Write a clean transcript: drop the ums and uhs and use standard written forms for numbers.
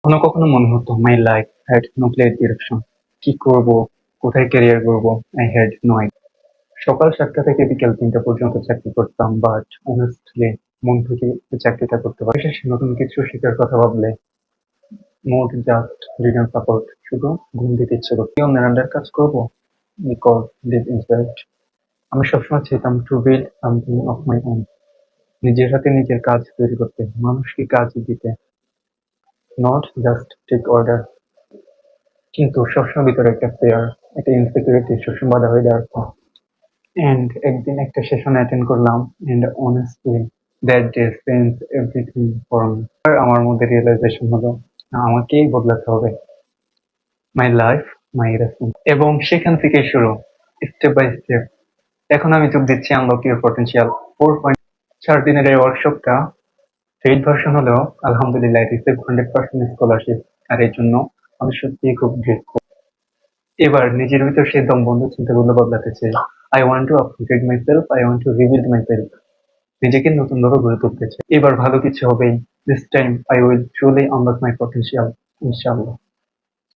কখনো কখনো মনে হতো my life had no clear direction. কি করব, কোথায় ক্যারিয়ার করব, আই হ্যাড নো আইডিয়া। সকাল 7টা থেকে বিকেল 3টা পর্যন্ত চাকরি করতাম, বাট অনেস্টলি মন থেকে এই চাকরিটা করতে পারি শেষে নতুন কিছু শেখার কথা ভাবলে মোর জাস্ট ডিডন্ট সাপোর্ট, শুধু ঘুম দিতে ইচ্ছে করতো। অন্যের আন্ডার কাজ করবো বিকজ দিস ইনসাইড। আমি সবসময় চাইতাম to build something of my own, নিজের হাতে নিজের কাজ তৈরি করতে, মানুষকে কাজ দিতে, নট জাস্ট টেক অর্ডার। কিন্তু সবসময় ভিতরে একটা ফেয়ার, একটা ইনসিকিউরিটি সবসময় বাধা হয়ে দাঁড়াতো। এন্ড একদিন একটা সেশন অ্যাটেন্ড করলাম, and honestly that day change everything for me. আর আমার মধ্যে রিয়েলাইজেশন হলো আমাকেই বদলাতে হবে, মাই লাইফ মাই রেসপন্স। এবং সেখান থেকে শুরু, স্টেপ বাই স্টেপ। এখন আমি যোগ দিচ্ছি আনলক ইউর পটেনশিয়াল 4 দিনের এই ওয়ার্কশপটা পেইড ভার্সন হলেও আলহামদুলিল্লাহ রিসিভ 100% স্কলারশিপ। আর এর জন্য আমি সত্যিই খুব গ্রেটফুল। এবার নিজের ভিতর সেই দমবন্ধ চিন্তাগুলো বদলাতে চাই। I want to upgrade my self, I want to rebuild my self. নিজেকে নতুন ভাবে গড়ে তুলতে চাই। এবার ভালো কিছু হবেই। This time I will truly unlock my potential, ইনশাআল্লাহ।